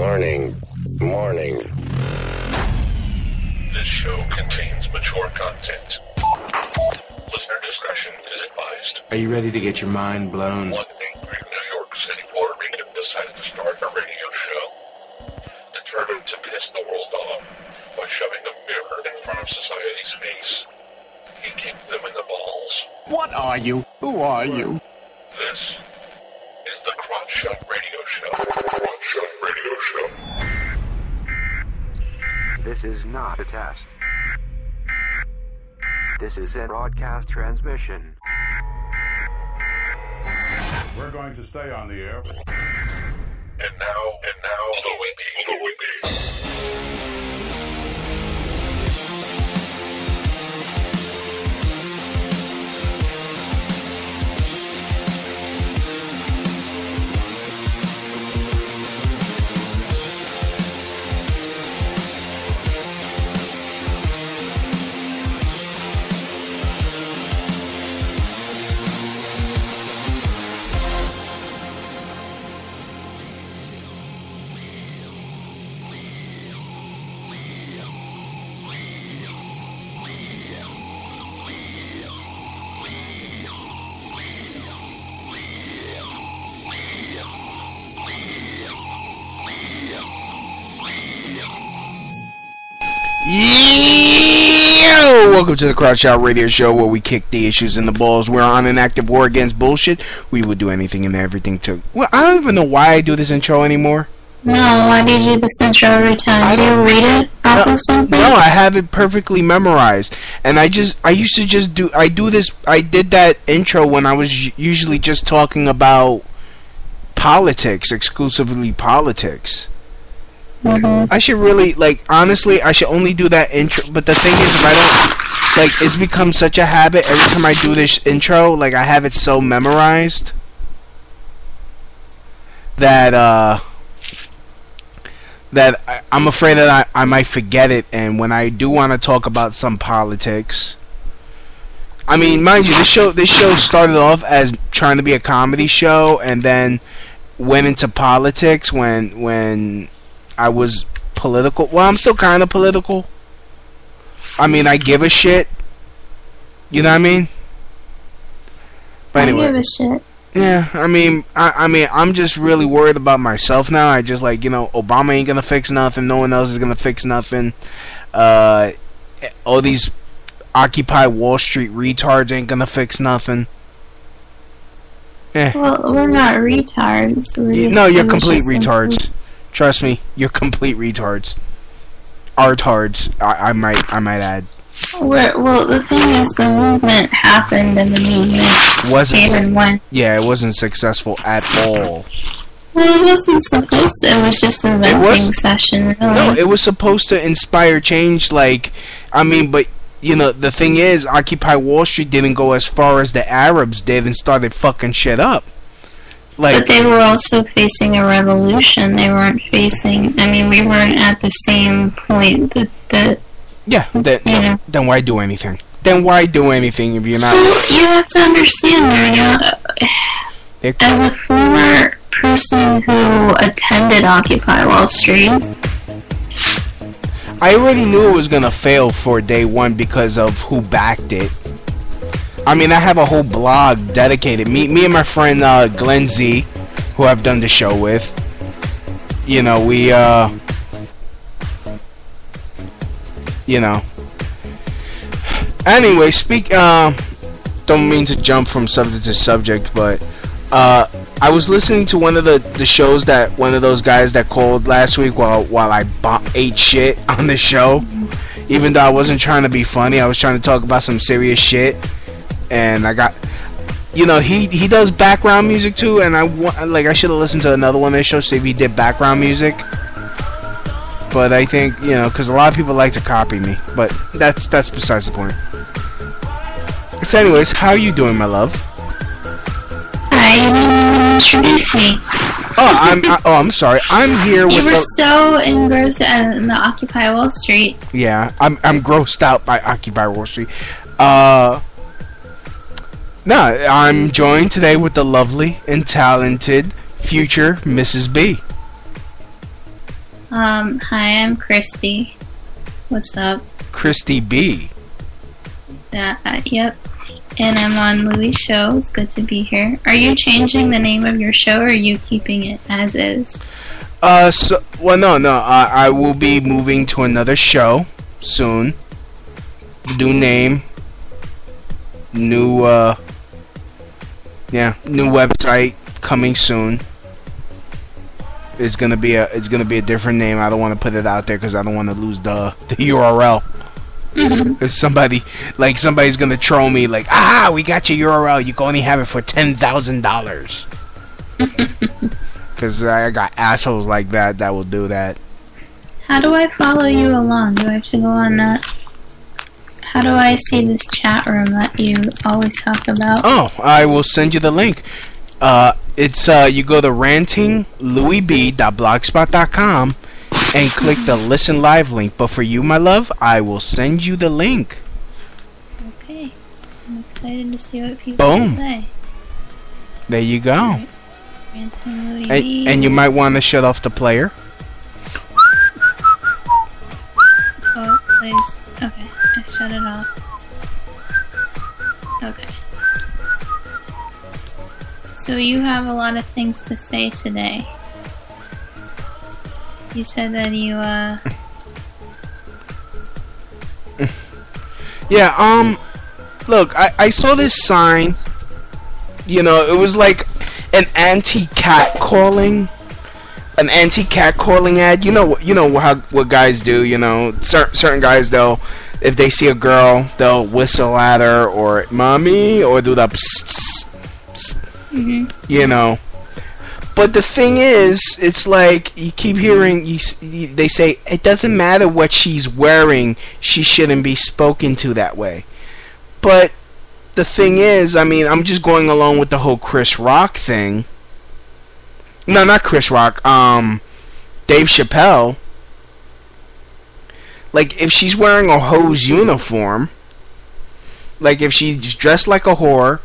Warning. Warning. This show contains mature content. Listener discretion is advised. Are you ready to get your mind blown? One angry New York City Puerto Rican decided to start a radio show. Determined to piss the world off by shoving a mirror in front of society's face, he kicked them in the balls. What are you? Who are you? This is the Crotch Shot Radio Show. Crotch Shot Radio Show. This is not a test. This is a broadcast transmission. We're going to stay on the air. And now, Louie B. Welcome to the Crotch Out Radio Show, where we kick the issues in the balls. We're on an active war against bullshit. We would do anything and everything to... Well, I don't even know why I do this intro anymore. No, why do you do this intro every time? Do you read it off of something? No, I have it perfectly memorized. And I did that intro when I was usually just talking about politics, exclusively politics. I should really, honestly, I should only do that intro, but the thing is, if I don't, it's become such a habit, every time I do this intro, I have it so memorized, that I'm afraid that I might forget it, and when I do want to talk about some politics, I mean, mind you, this show started off as trying to be a comedy show, and then went into politics when I was political. Well, I'm still kind of political. I mean, I give a shit. You know what I mean? But anyway. I give a shit. Yeah, I mean, I'm just really worried about myself now. I just Obama ain't gonna fix nothing. No one else is gonna fix nothing. All these Occupy Wall Street retards ain't gonna fix nothing. Well, we're not retards. No, you're complete retards. Trust me, you're complete retards. Artards, I might add. Well, the thing is, the movement happened, and the movement came and went. Yeah, it wasn't successful at all. Well, it wasn't supposed to. It was just a venting session, really. No, it was supposed to inspire change, but, the thing is, Occupy Wall Street didn't go as far as the Arabs did and started fucking shit up. But they were also facing a revolution. They weren't facing... I mean, we weren't at the same point that then why do anything? Then why do anything if you're not... You have to understand, as a former person who attended Occupy Wall Street... I already knew it was gonna fail for day one because of who backed it. I mean, I have a whole blog dedicated. Me and my friend Glenn Z, who I've done the show with. We Anyway, don't mean to jump from subject to subject, but I was listening to one of the shows that one of those guys that called last week while I ate shit on the show. Even though I wasn't trying to be funny, I was trying to talk about some serious shit. And I got, he does background music too, and I should have listened to another one of his shows, see if he did background music. But I think, because a lot of people like to copy me, but that's besides the point. So anyways, how are you doing, my love? Hi, you didn't introduce me. I'm sorry. I'm here with... You were so engrossed in the Occupy Wall Street. Yeah, I'm grossed out by Occupy Wall Street. No, I'm joined today with the lovely and talented future Mrs. B. Hi, I'm Christy. What's up? Christy B. Yep. And I'm on Louie's show. It's good to be here. Are you changing the name of your show, or are you keeping it as is? No. I will be moving to another show soon. New name. New website coming soon. It's gonna be a different name. I don't want to put it out there because I don't want to lose the URL. If somebody's gonna troll me like, we got your URL, you can only have it for $10,000. Because I got assholes like that will do that. How do I follow you along? Do I have to go on that? How do I see this chat room that you always talk about? Oh, I will send you the link. It's you go to rantinglouieb.blogspot.com and click the listen live link. But for you, my love, I will send you the link. Okay. I'm excited to see what people say. There you go. Right. Ranting Louie and you might want to shut off the player. Oh, please. Okay. I shut it off. Okay. So you have a lot of things to say today. You said that you, Yeah, look, I saw this sign. You know, it was like an anti-catcalling ad. You know what guys do. You know, certain guys, if they see a girl, they'll whistle at her or mommy, or do the psst, psst, you know. But the thing is, it's like you keep hearing they say it doesn't matter what she's wearing, she shouldn't be spoken to that way. But the thing is, I mean, I'm just going along with the whole Chris Rock thing. No, not Chris Rock. Dave Chappelle. Like, if she's wearing a hoe's uniform, like if she's dressed like a whore,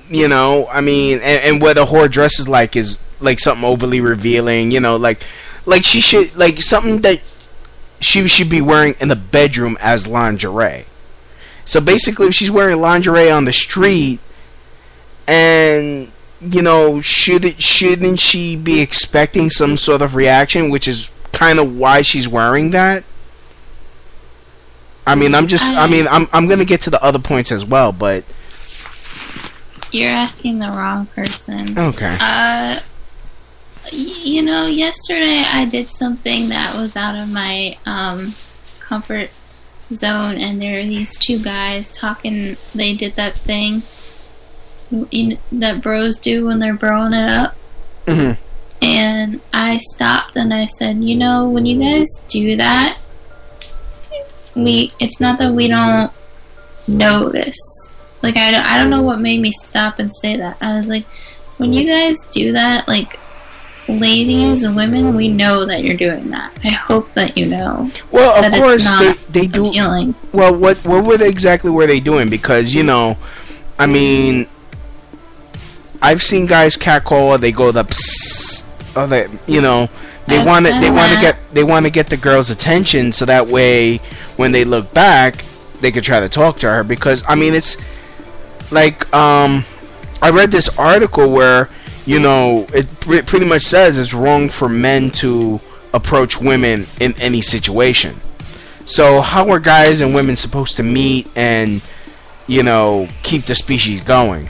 you know, I mean, and what a whore dresses like is like something overly revealing, you know, like she should, like something that she should be wearing in the bedroom as lingerie. So basically, if she's wearing lingerie on the street, and you know, shouldn't she be expecting some sort of reaction, which is kind of why she's wearing that? I mean, I'm gonna get to the other points as well, but you're asking the wrong person. Okay. You know, yesterday I did something that was out of my comfort zone, and there are these two guys talking. They did that thing that bros do when they're broing it up. Mm-hmm. And I stopped and I said, you know, when you guys do that, it's not that we don't notice. Like, I don't know what made me stop and say that. I was like, when you guys do that, like, ladies and women, we know that you're doing that. I hope that you know. Well, of that course, it's not they do. Appealing. Well, what exactly were they doing? Because, you know, I mean, I've seen guys catcall. They go the psst, or they, you know, they want to get the girl's attention, so that way when they look back, they could try to talk to her. Because I mean, it's like I read this article where, you know, it pretty much says it's wrong for men to approach women in any situation. So how are guys and women supposed to meet and, you know, keep the species going?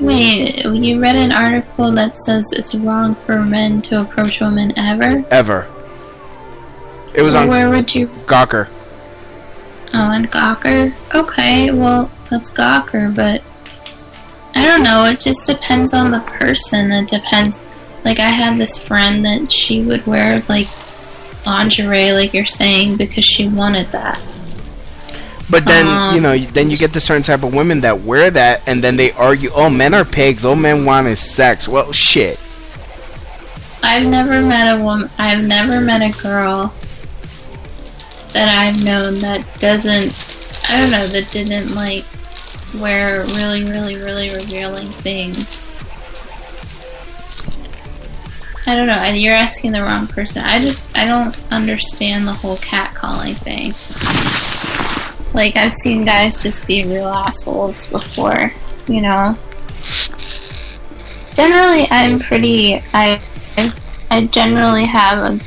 Wait, you read an article that says it's wrong for men to approach women ever? Ever. It was on where would you... Gawker. Oh, and Gawker? Okay, well, that's Gawker, but I don't know, it just depends on the person. It depends. Like, I had this friend that she would wear, like, lingerie, like you're saying, because she wanted that. But then, you know, then you get the certain type of women that wear that, and then they argue, oh, men are pigs, all men want is sex. Well, shit. I've never met a woman, I've never met a girl that I've known that doesn't, I don't know, that didn't, like, wear really, really, really revealing things. I don't know. You're asking the wrong person. I don't understand the whole catcalling thing. Like, I've seen guys just be real assholes before, you know. Generally, I generally have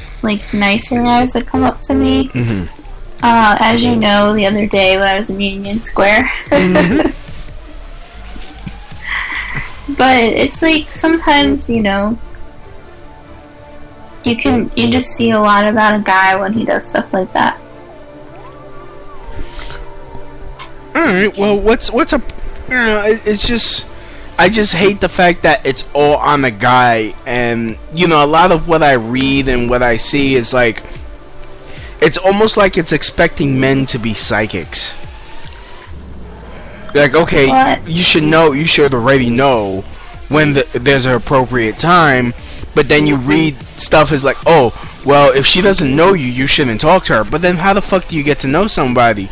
nicer guys that come up to me. Mm-hmm. As you know, the other day when I was in Union Square. Mm-hmm. But it's like sometimes, you know, you just see a lot about a guy when he does stuff like that. Alright, well, what's a... it's just... I just hate the fact that it's all on the guy, and, you know, a lot of what I read and what I see is like... It's almost like it's expecting men to be psychics. Like, okay, what? you should already know when there's an appropriate time, but then you read stuff is like, oh, well, if she doesn't know you, you shouldn't talk to her. But then how the fuck do you get to know somebody?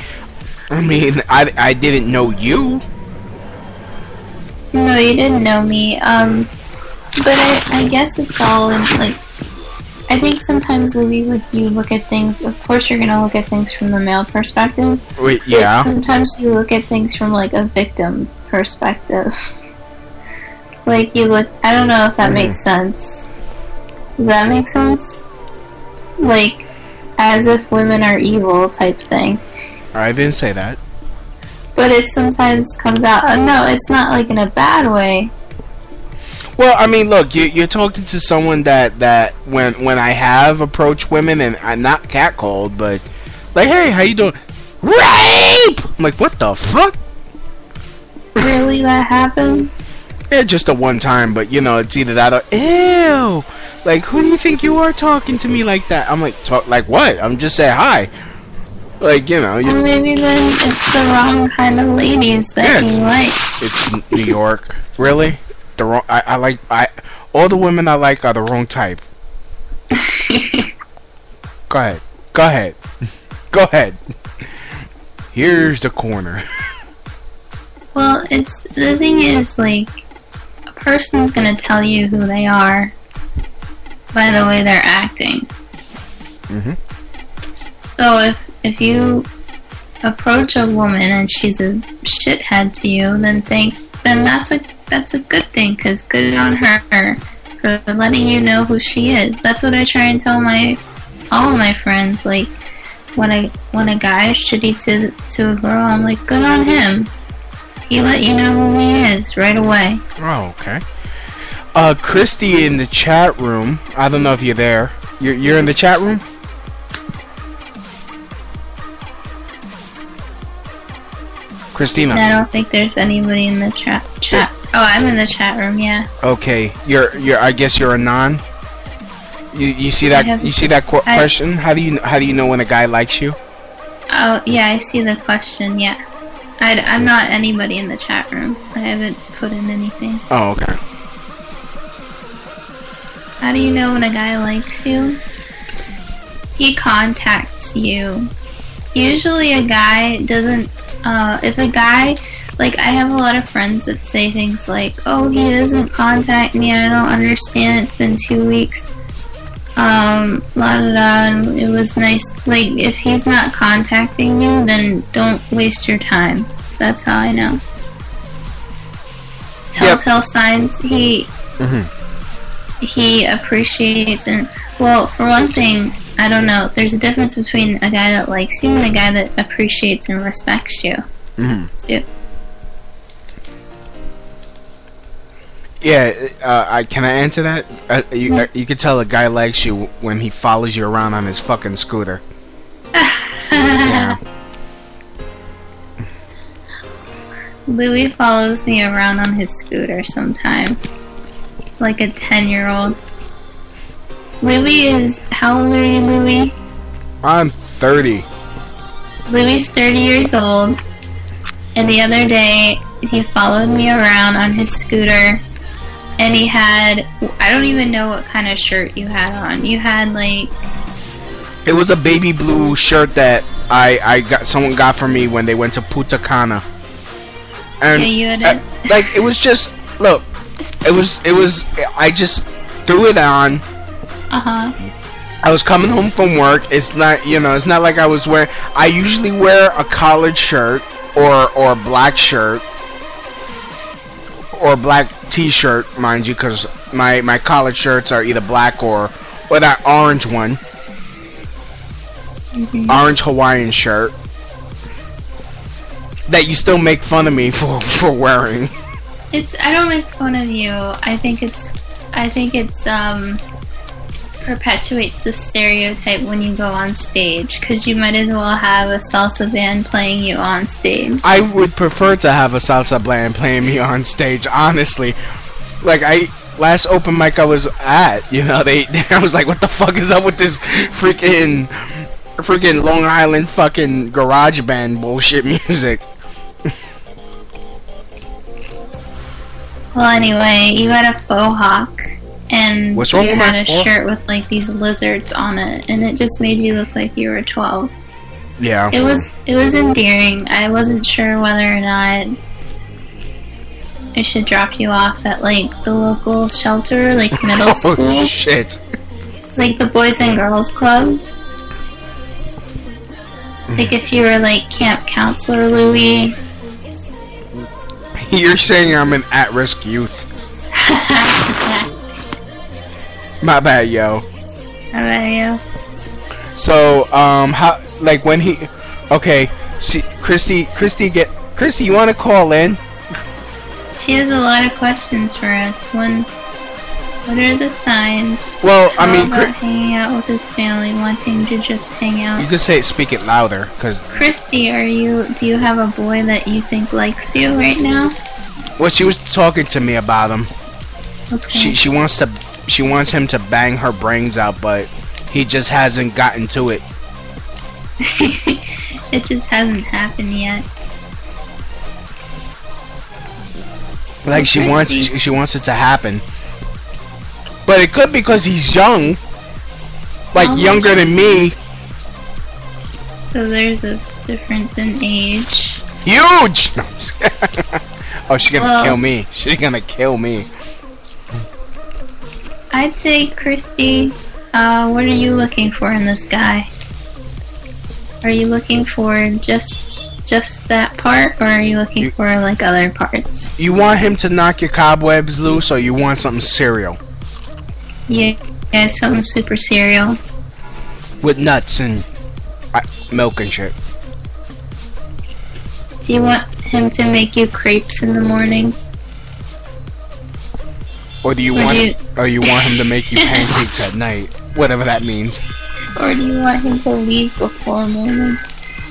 I mean, I didn't know you. No, you didn't know me. But I guess it's all in, like, I think sometimes, Louie, like, you look at things, of course you're gonna look at things from the male perspective. Wait, yeah. But sometimes you look at things from, like, a victim perspective. Like, you look, I don't know if that makes sense. Does that make sense? Like, as if women are evil type thing. I didn't say that. But it sometimes comes out, no, it's not, like, in a bad way. Well, I mean, look, you're talking to someone that when I have approached women, and I'm not catcalled, but like, hey, how you doing? Rape! I'm like, what the fuck? Really, that happened? Yeah, just a one time, but you know, it's either that or ew. Like, who do you think you are talking to me like that? I'm like, talk like what? I'm just saying hi. Like, you know. Well, maybe then it's the wrong kind of ladies that you like. It's New York, really. The wrong. All the women I like are the wrong type. Go ahead. Go ahead. Go ahead. Here's the corner. Well, it's the thing is, like, a person's gonna tell you who they are by the way they're acting. Mhm. So if you approach a woman and she's a shithead to you, then that's a good thing, because good on her for letting you know who she is. That's what I try and tell all of my friends. Like, when a guy is shitty to a girl, I'm like, good on him. He let you know who he is right away. Oh, okay. Christy in the chat room. I don't know if you're there. You're in the chat room? Christina. I don't think there's anybody in the chat. Oh, I'm in the chat room, yeah. Okay. You're I guess you're a non? You see that question? How do you know when a guy likes you? Oh, yeah, I see the question, yeah. I'm not anybody in the chat room. I haven't put in anything. Oh, okay. How do you know when a guy likes you? He contacts you. Usually a guy doesn't, if a guy, like, I have a lot of friends that say things like, oh, he doesn't contact me, I don't understand, it's been 2 weeks. La da da, it was nice. Like, if he's not contacting you, then don't waste your time. That's how I know. Telltale signs, he appreciates, and, well, for one thing, I don't know, there's a difference between a guy that likes you and a guy that appreciates and respects you, too. Yeah, can I answer that? You can tell a guy likes you when he follows you around on his fucking scooter. Yeah. Louie follows me around on his scooter sometimes. Like a 10-year-old. Louie is... How old are you, Louie? I'm 30. Louie's 30 years old. And the other day, he followed me around on his scooter. And he had... I don't even know what kind of shirt you had on. You had, like... It was a baby blue shirt that someone got for me when they went to Punta Cana. And yeah, you had it. like, it was just... Look, it was... I just threw it on, I was coming home from work. It's not, it's not like I was wearing. I usually wear a collared shirt or a black shirt or a black T-shirt, mind you, because my collared shirts are either black or that orange one, orange Hawaiian shirt that you still make fun of me for wearing. I don't make fun of you. I think it's perpetuates the stereotype when you go on stage, because you might as well have a salsa band playing you on stage. I would prefer to have a salsa band playing me on stage, honestly. Like, last open mic I was at, I was like, what the fuck is up with this freaking Long Island fucking garage band bullshit music? Well, anyway, you had a faux hawk. And what's wrong you with had my a shirt with like these lizards on it, and it just made you look like you were 12. Yeah. It was endearing. I wasn't sure whether or not I should drop you off at like the local shelter, like middle school. Oh shit. Like the Boys and Girls Club. Like if you were like camp counselor Louie. You're saying I'm an at-risk youth. My bad, yo. My bad, yo. So, how, like, when he, okay, see, Christy, you want to call in? She has a lot of questions for us. One, what are the signs? Well, How about hanging out with his family, wanting to just hang out? You could speak it louder, cause. Christy, do you have a boy that you think likes you right now? Well, she was talking to me about him. Okay. She wants him to bang her brains out, but he just hasn't gotten to it. It just hasn't happened yet. Like she wants it to happen. But it could be because he's young. Like younger than me. So there's a difference in age. Huge! No, oh, she's gonna kill me. She's gonna kill me. I'd say, Christy, what are you looking for in this guy? Are you looking for just that part, or are you looking for like other parts? You want him to knock your cobwebs loose, or you want something cereal? Yeah, something super cereal. With nuts and milk and shit. Do you want him to make you crepes in the morning? Or do you want him to make you pancakes at night? Whatever that means. Or do you want him to leave before morning?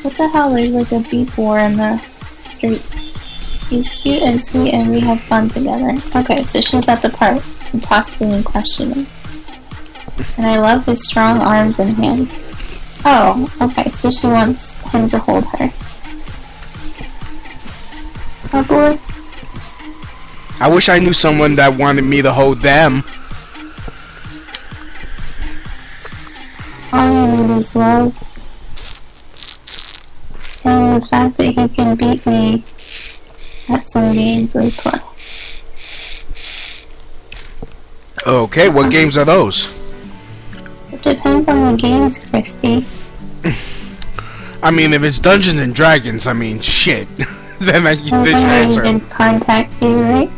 What the hell? There's like a beef war in the streets. He's cute and sweet and we have fun together. Okay, so she's at the part possibly in questioning. And I love his strong arms and hands. Oh, okay, so she wants him to hold her. Oh boy. I wish I knew someone that wanted me to hold them. All you need is love. And the fact that he can beat me at some games we play. Okay, what games are those? It depends on the games, Christy. I mean, if it's Dungeons and Dragons, I mean, shit. Then I use this answer. He didn't contact you, right?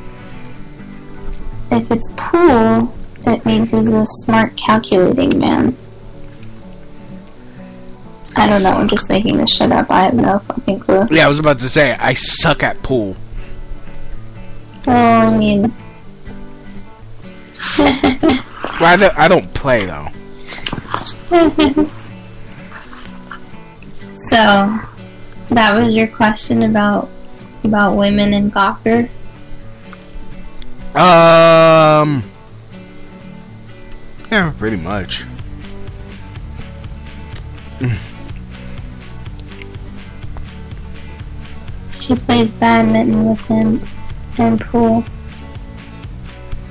If it's pool, it means he's a smart, calculating man. I don't know, I'm just making this shit up. I have no fucking clue. Yeah, I was about to say, I suck at pool. Well, I mean... Well, I don't play, though. So, that was your question about women and Gawker? Yeah, pretty much. She plays badminton with him and pool.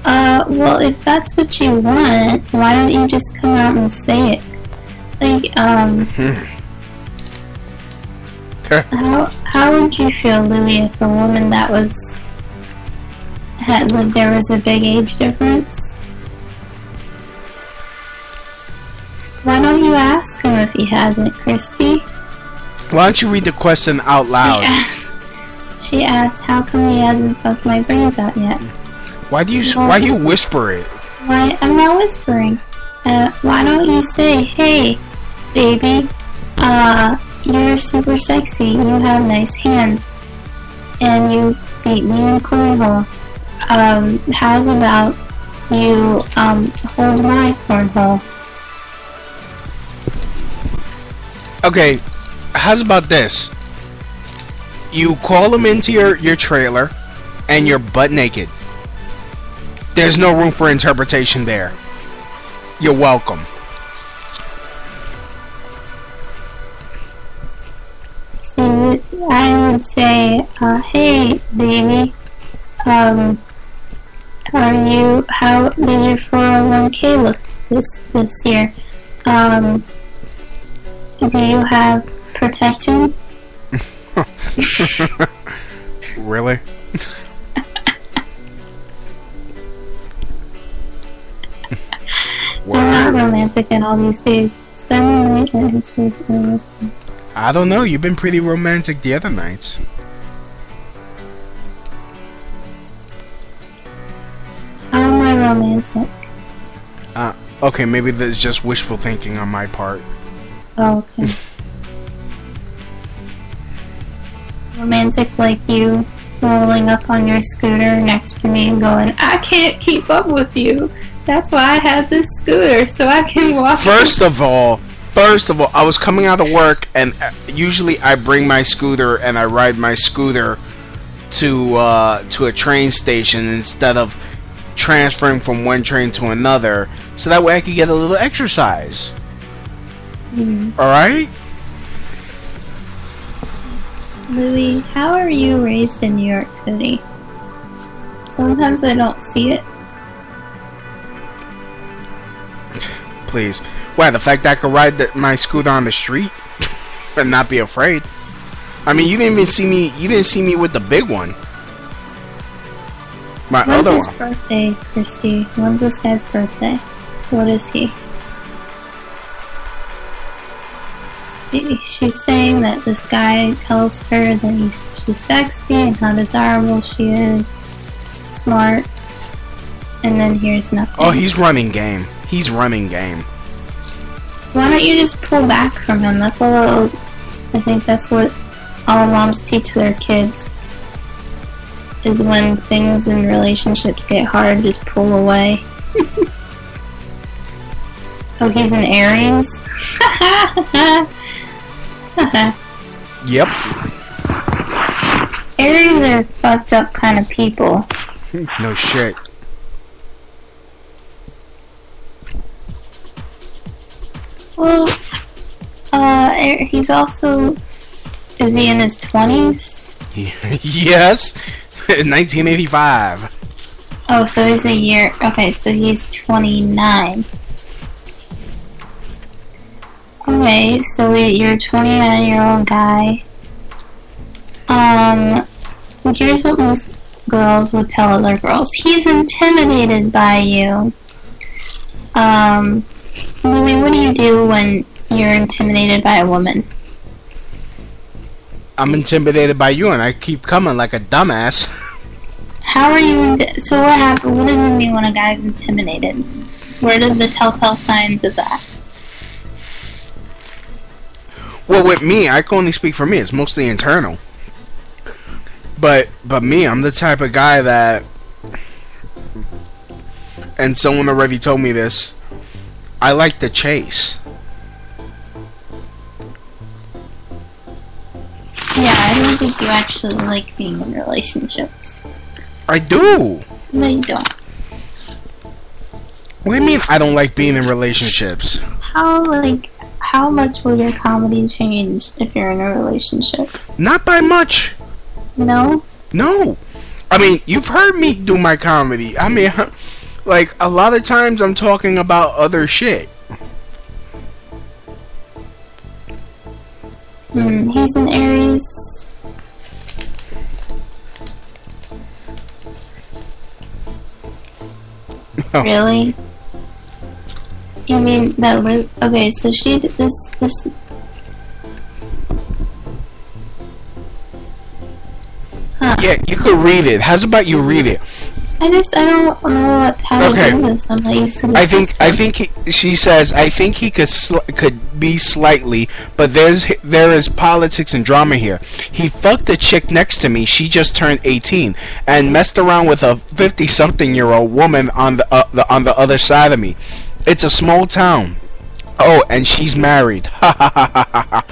Well, if that's what you want, why don't you just come out and say it? Like, how would you feel, Louie, if a woman that there was a big age difference? Why don't you ask him if he hasn't, Christy? Why don't you read the question out loud? She asked, how come he hasn't fucked my brains out yet? Why you whisper it? Why? I'm not whispering. Why don't you say, hey, baby, you're super sexy, you have nice hands, and you beat me in cornhole. How's about you, hold my cornhole? Okay, how's about this? You call him into your trailer, and you're butt naked. There's no room for interpretation there. You're welcome. So I would say, hey, baby, how did your 401k look this year? Do you have protection? Really? I'm not romantic at all these days. It's been a night and it's just I don't know. You've been pretty romantic the other nights. How am I romantic? Okay, maybe that's just wishful thinking on my part. Oh, okay. Romantic like you rolling up on your scooter next to me and going, I can't keep up with you. That's why I have this scooter, so I can walk. First of all, I was coming out of work, and usually I bring my scooter and I ride my scooter to a train station instead of transferring from one train to another, so that way I could get a little exercise. All right. Louie, how are you raised in New York City? Sometimes I don't see it. Please. Why, the fact that I could ride my scooter on the street and not be afraid? I mean, you didn't see me with the big one. My When's other his one. birthday, Christy? When's this guy's birthday? What is he? She's saying that this guy tells her that she's sexy and how desirable she is, smart, and then here's nothing. Oh, he's running game. He's running game. Why don't you just pull back from him? That's all. I think that's what all moms teach their kids. Is when things in relationships get hard, just pull away. Oh, he's an Aries? Yep. Aries are fucked up kind of people. No shit. Well, he's also... Is he in his 20s? Yes. 1985. Oh, so he's a year... Okay, so he's 29. Okay, so you're a 29-year-old guy. Here's what most girls would tell other girls. He's intimidated by you. Louie, what do you do when you're intimidated by a woman? I'm intimidated by you and I keep coming like a dumbass. How are you... So what happened? What does it mean when a guy's intimidated? Where are the telltale signs of that? Well, with me, I can only speak for me. It's mostly internal. But me, I'm the type of guy that... And someone already told me this. I like to chase. Yeah, I don't think you actually like being in relationships. I do. No, you don't. What do you mean I don't like being in relationships? How much will your comedy change if you're in a relationship? Not by much. No? No. I mean, you've heard me do my comedy. I mean, like, a lot of times I'm talking about other shit. He's an Aries. Oh. Really? You mean that Luke? Okay, so she did this. Huh. Yeah, you could read it. How's about you read it? I don't know how to do this. I'm not used to this. I think she says I think he could be slightly, but there is politics and drama here. He fucked a chick next to me. She just turned 18 and messed around with a 50-something-year-old woman on the other side of me. It's a small town. Oh, and she's married. Ha ha ha ha ha.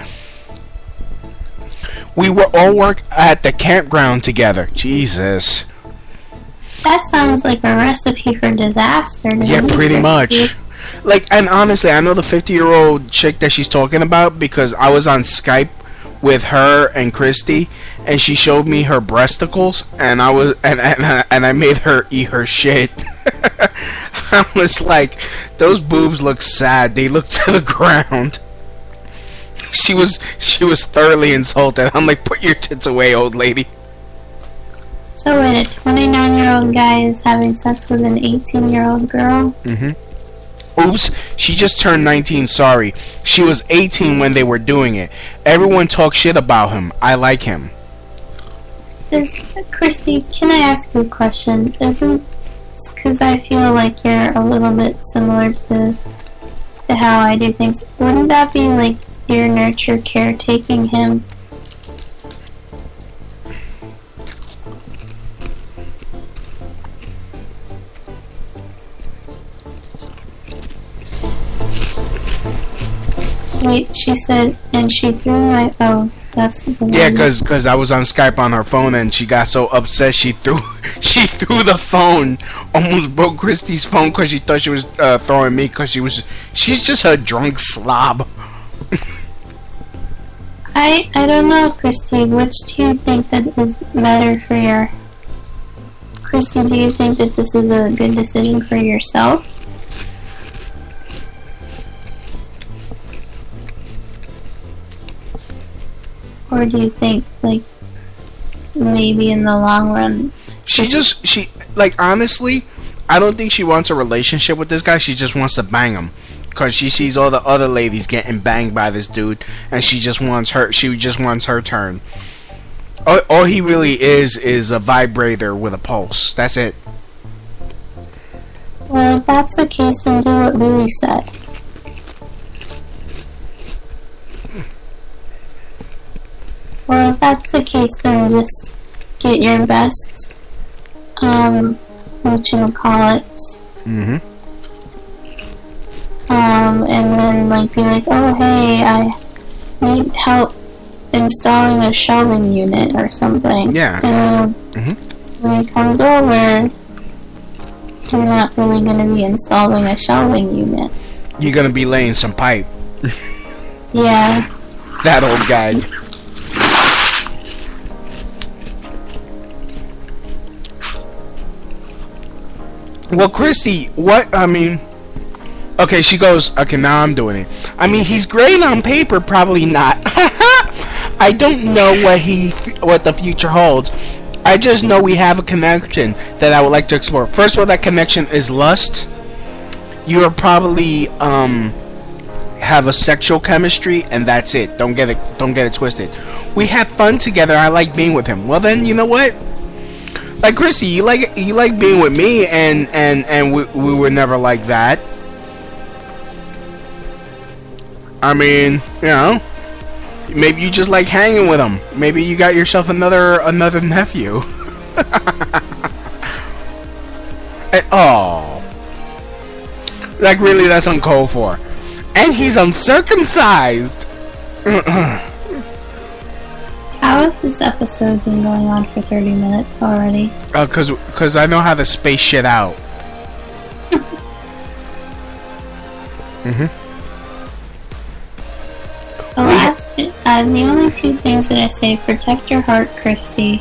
We were all work at the campground together. Jesus. That sounds like a recipe for disaster. Yeah, pretty much. Like, and honestly, I know the 50-year-old chick that she's talking about because I was on Skype with her and Christy, and she showed me her breasticles, and I made her eat her shit. I was like, those boobs look sad. They look to the ground. She was thoroughly insulted. I'm like, put your tits away, old lady. So wait, a 29-year-old guy is having sex with an 18-year-old girl? Mm-hmm. Oops, she just turned 19, sorry. She was 18 when they were doing it. Everyone talks shit about him. I like him. Christy, can I ask you a question? Because I feel like you're a little bit similar to how I do things. Wouldn't that be like your nurture caretaking him? Wait, she said, and she threw my... Oh, that's... Yeah, because I was on Skype on her phone, and she got so upset she threw the phone. Almost broke Christy's phone because she thought she was throwing me because she's just a drunk slob. I don't know, Christy. Which do you think that is better for your... Christy, do you think that this is a good decision for yourself? Or do you think, like, maybe in the long run... honestly, I don't think she wants a relationship with this guy. She just wants to bang him. Because she sees all the other ladies getting banged by this dude. And she just wants her turn. All he really is a vibrator with a pulse. That's it. Well, if that's the case, then do what Louie said. Well, if that's the case, then just get your best, whatchamacallit. Mm-hmm. And then, like, be like, oh, hey, I need help installing a shelving unit or something. Yeah. And when he comes over, you're not really going to be installing a shelving unit. You're going to be laying some pipe. Yeah. That old guy. Well, Christy, what, I mean... Okay, she goes, okay, now I'm doing it. I mean, he's great on paper, probably not. I don't know what the future holds. I just know we have a connection that I would like to explore. First of all, that connection is lust. You are probably, have a sexual chemistry, and that's it. Don't get it twisted. We have fun together. I like being with him. Well, then, you know what? Like, Chrissy, you like being with me, and we were never like that. I mean, you know, maybe you just like hanging with him. Maybe you got yourself another nephew. Oh, like really, that's uncalled for. And he's uncircumcised. How has this episode been going on for 30 minutes already? Cause I know how to space shit out. The only two things that I say: protect your heart, Christy.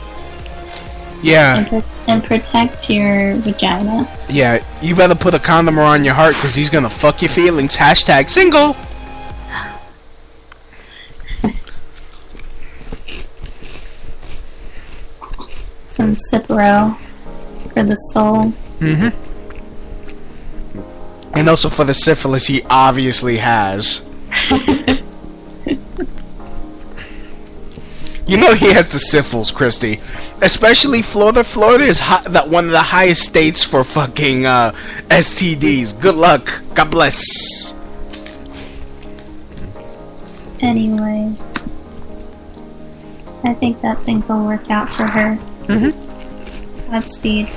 Yeah. And protect your vagina. Yeah, you better put a condom around your heart, cause he's gonna fuck your feelings. # single. Some Cipro for the soul. And also for the syphilis he obviously has. You know he has the syphilis, Christy. Especially Florida. Florida is one of the highest states for fucking STDs. Good luck. God bless. Anyway, I think that things will work out for her. Godspeed.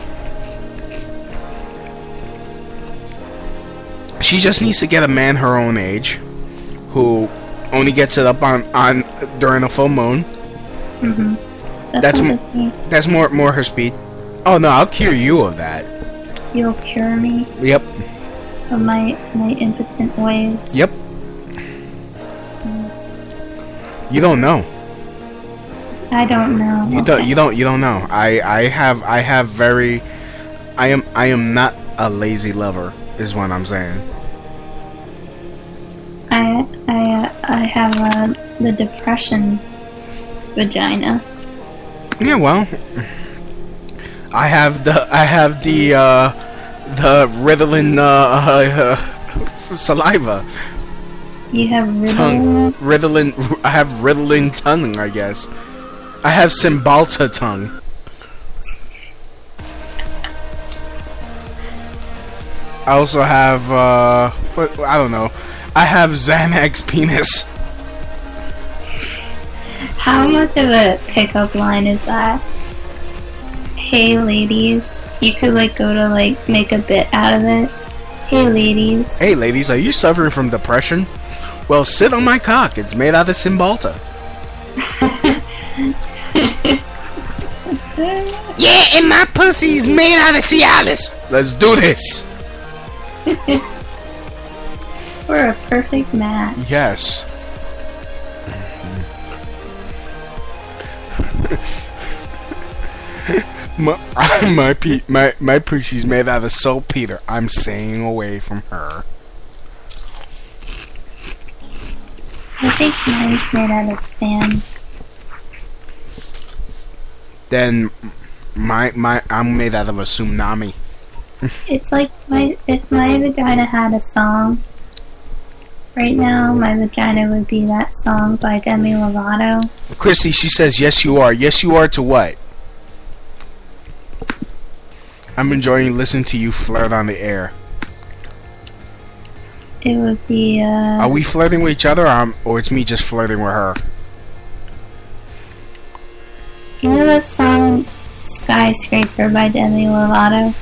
She just needs to get a man her own age, who only gets it up on during a full moon. That's more her speed. Oh no, I'll cure you of that. You'll cure me? Yep. Of my impotent ways? Yep. You don't know. I don't know. You don't know. I am not a lazy lover, is what I'm saying. I have the depression vagina. Yeah, well, I have the Ritalin saliva. You have Ritalin? Tongue. Ritalin. I have Ritalin tongue, I guess. I have Cymbalta tongue. I also have I don't know. I have Xanax penis. How much of a pickup line is that? Hey ladies, you could like go to like make a bit out of it. Hey ladies. Hey ladies, are you suffering from depression? Well, sit on my cock. It's made out of Cymbalta. Yeah, and my pussy's made out of Cialis. Let's do this. We're a perfect match. Yes. my pussy's made out of saltpeter. I'm staying away from her. I think mine's made out of sand. Then I'm made out of a tsunami. It's like if my vagina had a song right now, my vagina would be that song by Demi Lovato. Christy, she says, yes you are. Yes you are to what? I'm enjoying listening to you flirt on the air. It would be, Are we flirting with each other, or it's me just flirting with her? You know that song, Skyscraper by Demi Lovato?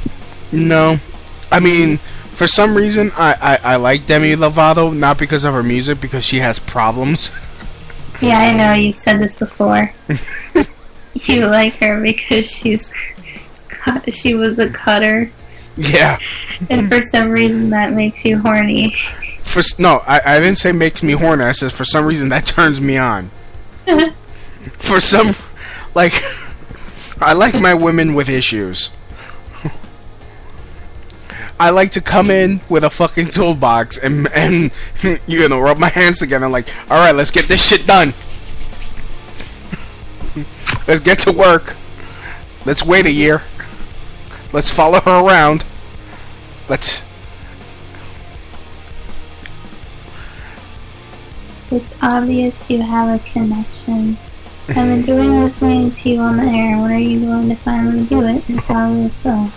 No. I mean, for some reason, I like Demi Lovato, not because of her music, because she has problems. Yeah, I know, you've said this before. You like her because she was a cutter. Yeah. And for some reason that makes you horny. No, I didn't say makes me horny. I said for some reason that turns me on. For some, like, I like my women with issues. I like to come in with a fucking toolbox and you know, rub my hands together like, alright, let's get this shit done. Let's get to work. Let's wait a year. Let's follow her around. Let's... It's obvious you have a connection. I've been doing listening to you on the air. When are you going to finally do it? It's obvious so.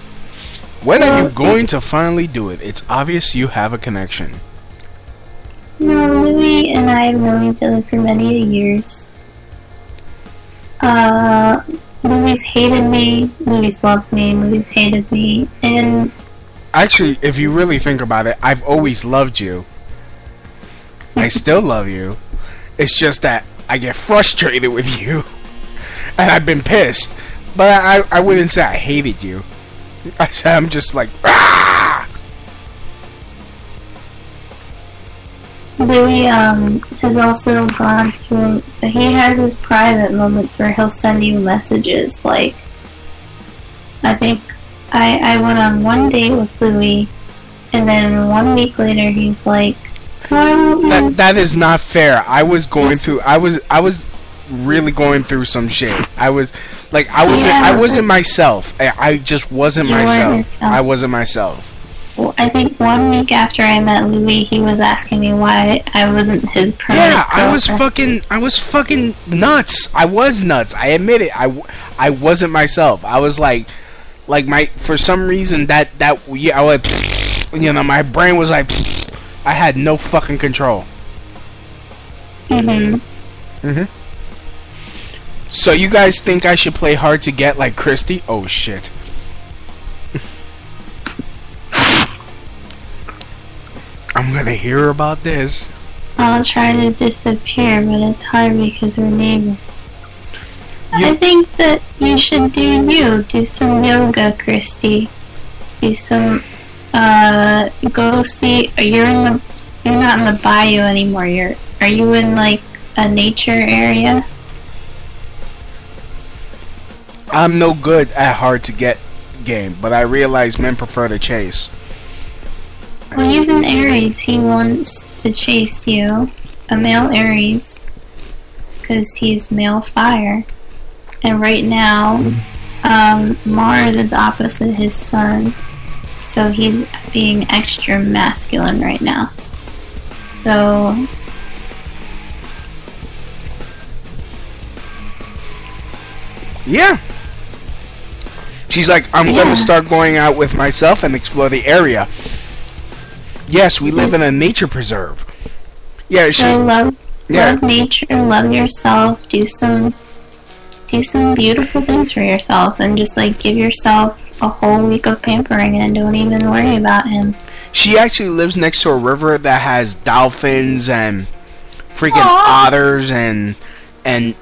When are you going to finally do it? It's obvious you have a connection. No, Louie and I have known each other for many years. Louie's hated me, Louie's loved me, Louie's hated me, and... Actually, if you really think about it, I've always loved you. I still love you. It's just that I get frustrated with you. And I've been pissed. But I wouldn't say I hated you. I'm just like, ah! Louie has also gone through, he has his private moments where he'll send you messages, like, I think I went on one date with Louie, and then 1 week later he's like, that is not fair. I was going through, I was really going through some shit. I wasn't myself. I just wasn't myself. I wasn't myself. I think 1 week after I met Louie, he was asking me why I wasn't his permanent girlfriend. I was fucking nuts. I was nuts. I admit it. I wasn't myself. I was like for some reason I would, my brain was like, I had no fucking control. So you guys think I should play hard to get like Christy? Oh shit. I'm gonna hear about this. I'll try to disappear, but it's hard because we're neighbors. I think that you should do some yoga, Christy. Do some, go see, you're not in the bayou anymore, are you in like a nature area? I'm no good at hard to get game, but I realize men prefer to chase. Well, he's an Aries. He wants to chase you. A male Aries. Because he's male fire. And right now, Mars is opposite his sun. So he's being extra masculine right now. So... yeah. She's like, I'm gonna start going out with myself and explore the area. Yes, we live in a nature preserve. Yeah, so love nature, love yourself, do some beautiful things for yourself, and just like give yourself a whole week of pampering and don't even worry about him. She actually lives next to a river that has dolphins and freaking otters and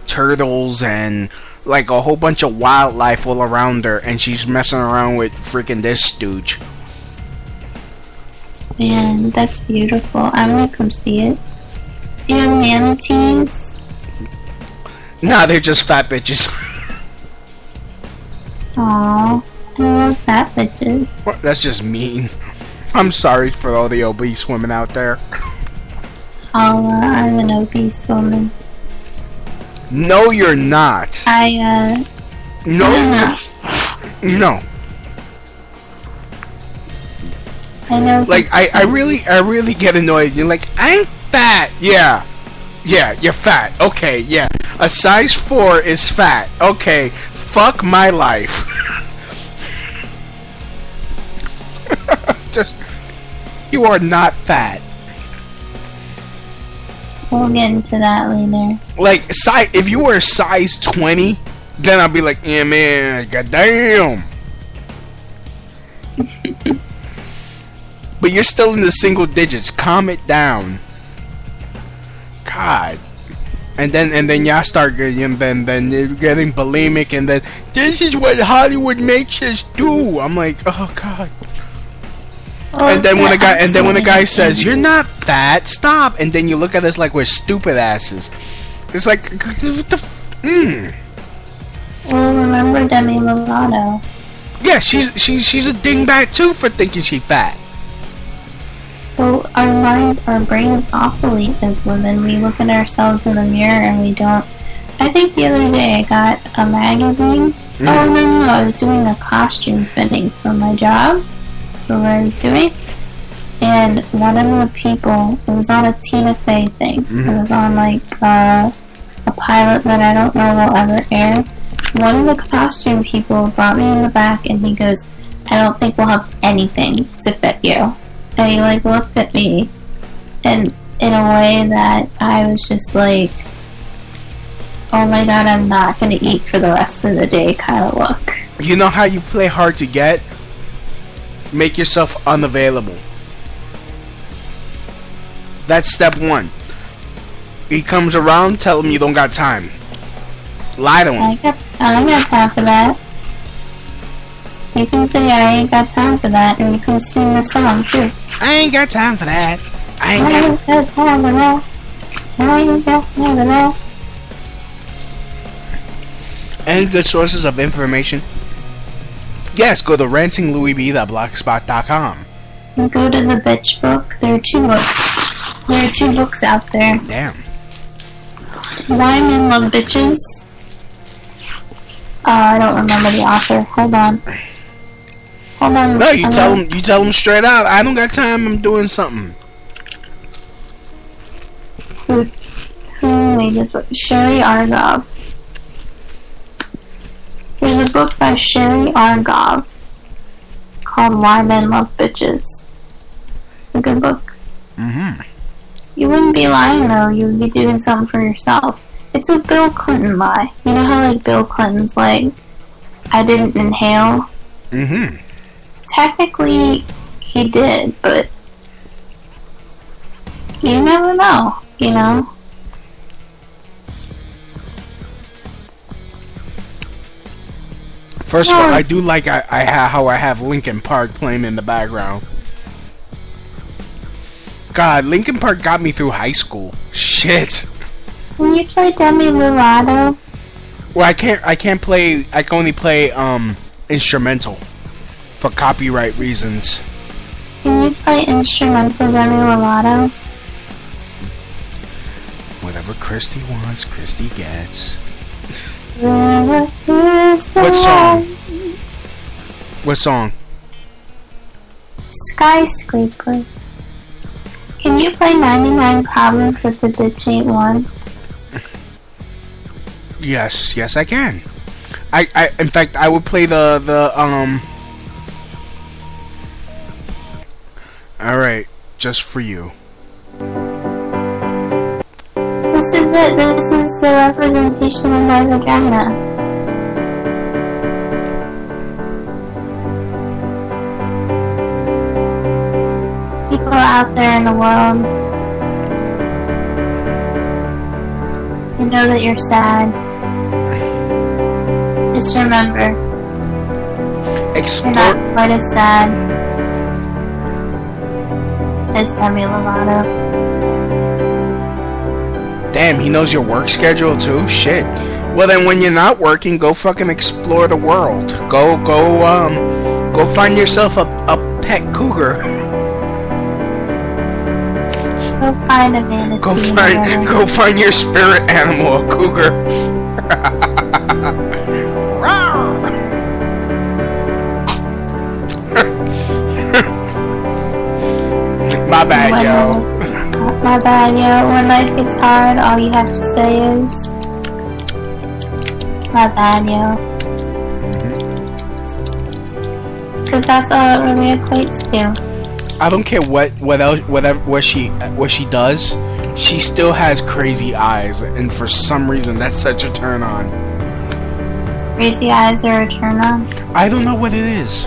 turtles and like a whole bunch of wildlife all around her, and she's messing around with freaking this stooge. Man, that's beautiful. I'm gonna come see it. Do you have manatees? Nah, they're just fat bitches. Aww, I love fat bitches. Well, that's just mean. I'm sorry for all the obese women out there. I'm an obese woman. No, you're not. No. I know. Like, I really get annoyed. You're like, I'm fat. Yeah, you're fat. Okay, yeah. A size 4 is fat. Okay, fuck my life. Just, you are not fat. We'll get into that later. Like, if you were a size 20, then I'll be like, yeah, man, goddamn. But you're still in the single digits. Calm it down. God. And then y'all start getting, then you're getting bulimic, and then this is what Hollywood makes us do. I'm like, oh God. Oh, and then when a guy says, you're not fat, stop, and then you look at us like we're stupid asses. It's like, what the Well, remember Demi Lovato. Yeah, she's a dingbat too for thinking she's fat. Well, our brains oscillate as women. We look at ourselves in the mirror and we don't. I think the other day I got a magazine. Oh, no, I was doing a costume fitting for my job, for what I was doing. And one of the people, it was on a Tina Fey thing. It was on like a pilot that I don't know will ever air. One of the costume people brought me in the back and he goes, I don't think we'll have anything to fit you. And he like looked at me and in a way that I was just like, oh my God, I'm not gonna eat for the rest of the day kind of look. You know how you play hard to get? Make yourself unavailable. That's step 1. He comes around, tell him you don't got time. Lie to him. I got time for that. You can say I ain't got time for that, and you can sing the song too. I ain't got time for that. I ain't got time for that. I ain't got time for that. Any good sources of information? Yes, go to rantinglouisb.blogspot.com. And go to the bitch book. There are 2 books. There are 2 books out there. Damn. Why Men Love Bitches. I don't remember the author. Hold on. Hold on. No, you tell him. You tell him straight out. I don't got time. I'm doing something. Who made this book? Sherry Argov. There's a book by Sherry Argov called Why Men Love Bitches. It's a good book. Mm-hmm. You wouldn't be lying though. You would be doing something for yourself. It's a Bill Clinton lie. You know how like Bill Clinton's like, I didn't inhale? Mm-hmm. Technically, he did, but you never know, you know? First of all, I do like how I have Linkin Park playing in the background. God, Linkin Park got me through high school. Shit. Can you play Demi Lovato? Well, I can't play. I can only play instrumental for copyright reasons. Can you play instrumental Demi Lovato? Whatever Christy wants, Christy gets. What song? What song? Skyscraper. Can you play 99 Problems with the Bitch Ain't One? Yes, I can. In fact, I would play the Alright, just for you. This is it. This is the representation of my vagina. People out there in the world, you know that you're sad. Just remember, you're not quite as sad as Demi Lovato. Damn, he knows your work schedule too? Shit. Well then when you're not working, go fucking explore the world. Go find yourself a pet cougar. Go find a manatee. Go find your spirit animal, a cougar. My bad, yo. My bad, yo. When life gets hard, all you have to say is, my bad, yo. Because that's all it really equates to. I don't care what she does. She still has crazy eyes, and for some reason, that's such a turn on. Crazy eyes are a turn on? I don't know what it is.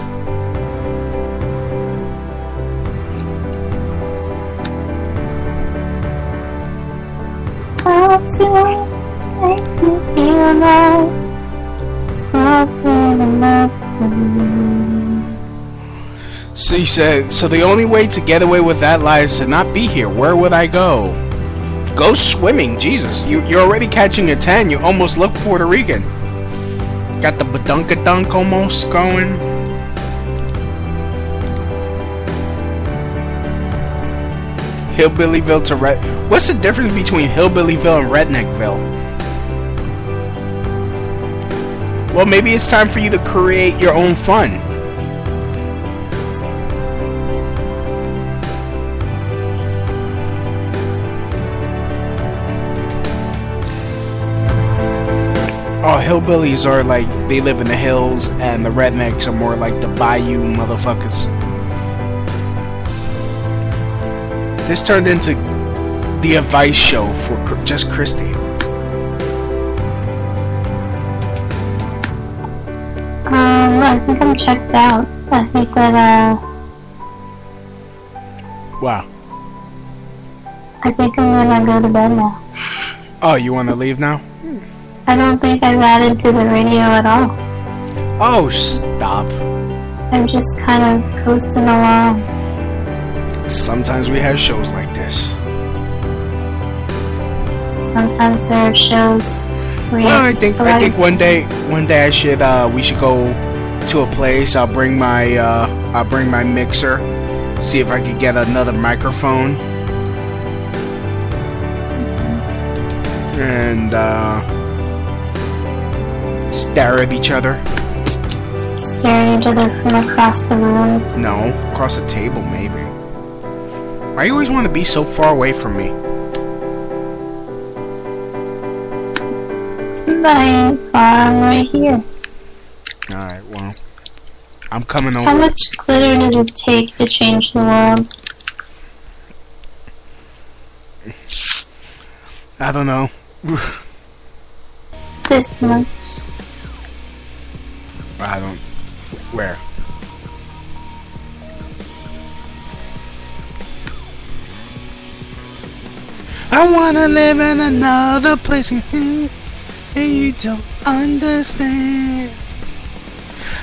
To make me feel like something enough for me. So he said, so the only way to get away with that lie is to not be here. Where would I go? Go swimming, Jesus. You're already catching a tan. You almost look Puerto Rican. Got the badunkadunk almost going. Hillbillyville to Red. What's the difference between Hillbillyville and Redneckville? Well, maybe it's time for you to create your own fun. Oh, hillbillies are like, they live in the hills, and the rednecks are more like the bayou motherfuckers. This turned into the advice show for just Christy. I think I'm checked out. I think that, Wow. I think I'm gonna go to bed now. Oh, you want to leave now? I don't think I've added to the radio at all. Oh, stop. I'm just kind of coasting along. Sometimes we have shows like this. Sometimes there are shows where Well, I think one day we should go to a place. I'll bring my mixer. See if I could get another microphone. And stare at each other. Stare at each other from across the room. No, across the table, maybe. Why you always want to be so far away from me? Bye. I'm right here. Alright, well. I'm coming over. How much glitter does it take to change the world? I don't know. This much. I don't... Where? I wanna live in another place and you don't understand.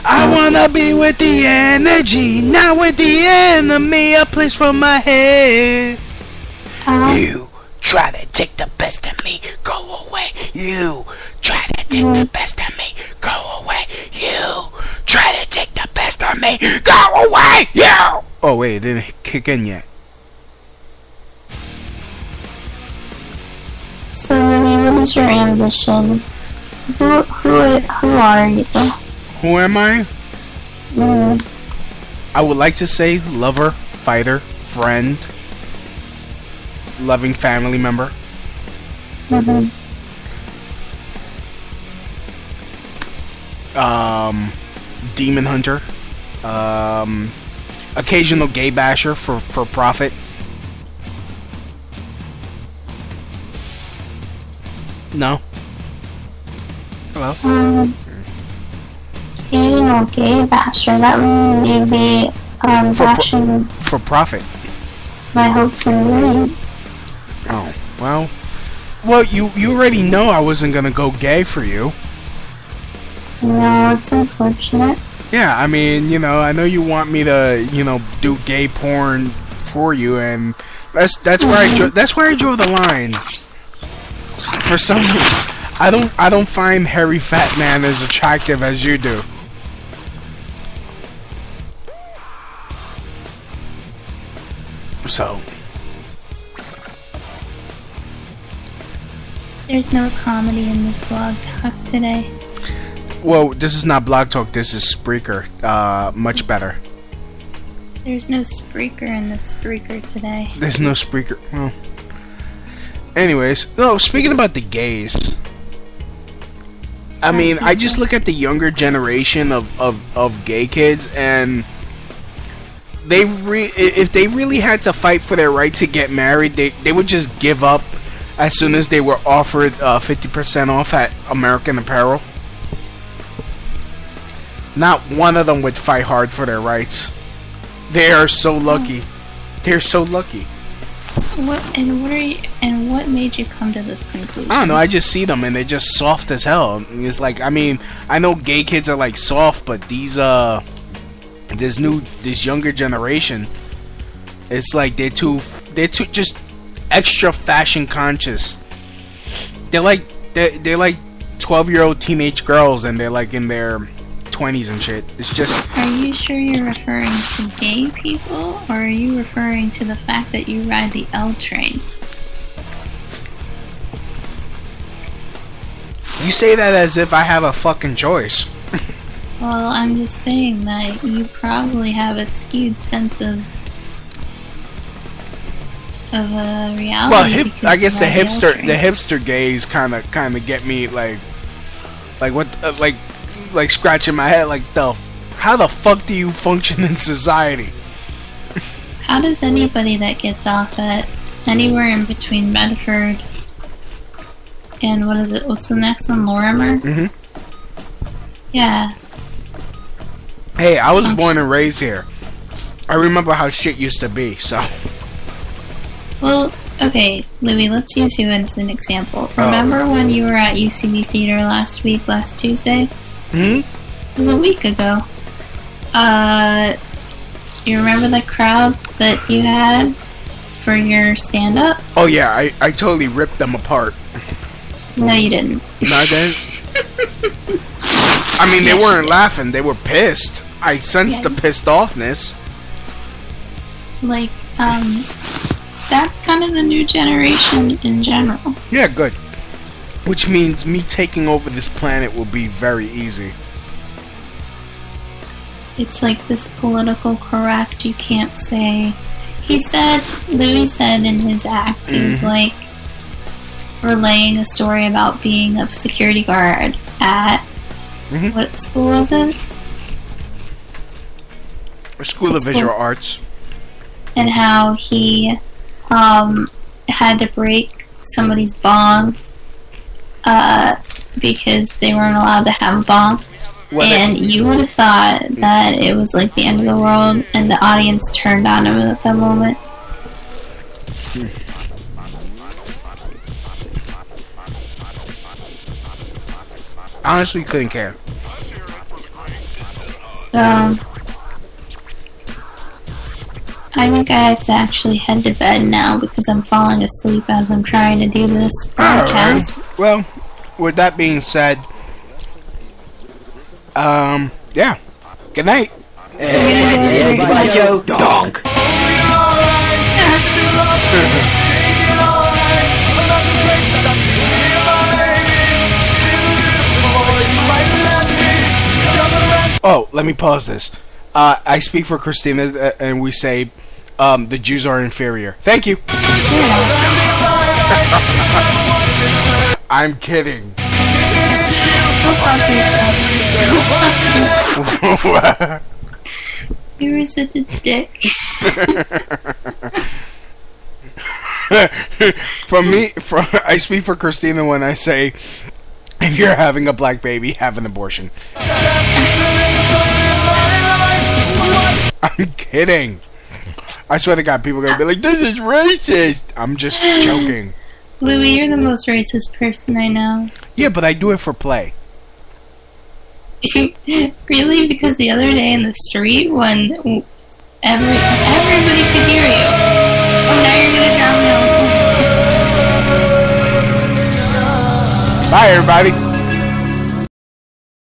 I wanna be with the energy, not with the enemy. A place from my head. You try to take the best of me, go away. You try to take the best of me, go away. You try to take the best of me, go away. You. Oh wait, it didn't kick in yet. So, Louie, what is your ambition? Who are you? Who am I? Mm. I would like to say lover, fighter, friend, loving family member. Mm-hmm. Demon hunter. Occasional gay basher for profit. No. Hello. Occasional gay basher. That means you'd be bashing for profit. my hopes and dreams. Oh, well, you already know I wasn't gonna go gay for you. No, it's unfortunate. Yeah, I mean, you know, I know you want me to, you know, do gay porn for you, and that's where I draw the line. For some reason, I don't find hairy fat man as attractive as you do. So. There's no comedy in this blog talk today. Well, this is not Blog Talk, this is Spreaker. Much better. There's no Spreaker in this Spreaker today. There's no Spreaker. Well. Anyways, no, speaking about the gays. I mean, I just look at the younger generation of gay kids, and if they really had to fight for their right to get married, they would just give up as soon as they were offered 50% off at American Apparel. Not one of them would fight hard for their rights. They are so lucky. They're so lucky. What made you come to this conclusion? I don't know, I just see them and they're just soft as hell. It's like, I mean, I know gay kids are like soft, but this younger generation, it's like they're too just extra fashion conscious. They're like 12-year-old teenage girls, and they're like in their 20s and shit. It's just. Are you sure you're referring to gay people, or are you referring to the fact that you ride the L train? You say that as if I have a fucking choice. Well, I'm just saying that you probably have a skewed sense of reality. Well, I guess the hipster gays kind of get me like what like scratching my head like how the fuck do you function in society? How does anybody that gets off at anywhere in between Bedford and what's the next one, Lorimer? Mm-hmm. Yeah. Hey, I was born and raised here. I remember how shit used to be, so. Well, okay, Louie, let's use you as an example. Remember when you were at UCB Theater last Tuesday? Hmm? It was a week ago. You remember the crowd that you had for your stand-up? Oh yeah, I totally ripped them apart. No, you didn't. No, I didn't. I mean, they weren't laughing, they were pissed. I sensed the pissed offness. Like, that's kind of the new generation in general. Yeah, good. Which means me taking over this planet will be very easy. it's like this political correct, you can't say. He said, Louie said in his act, he was like relaying a story about being a security guard at, what school was it? School of Visual Arts. And how he had to break somebody's bong because they weren't allowed to have a bong. And you would have thought that it was like the end of the world, and the audience turned on him at that moment. Honestly, couldn't care. So, I think I have to actually head to bed now because I'm falling asleep as I'm trying to do this podcast. Right. Well, with that being said, yeah. Good night. Everybody go donk. Oh, let me pause this. I speak for Kristina, and we say the Jews are inferior. Thank you. I'm kidding. You were such a dick. I speak for Kristina when I say, if you're having a black baby, have an abortion. I'm kidding. I swear to God, people are gonna be like, this is racist. I'm just joking. Louie, you're the most racist person I know. Yeah, but I do it for play. Really? Because the other day in the street when everybody could hear you. Oh, now you're gonna drown me. Bye, everybody.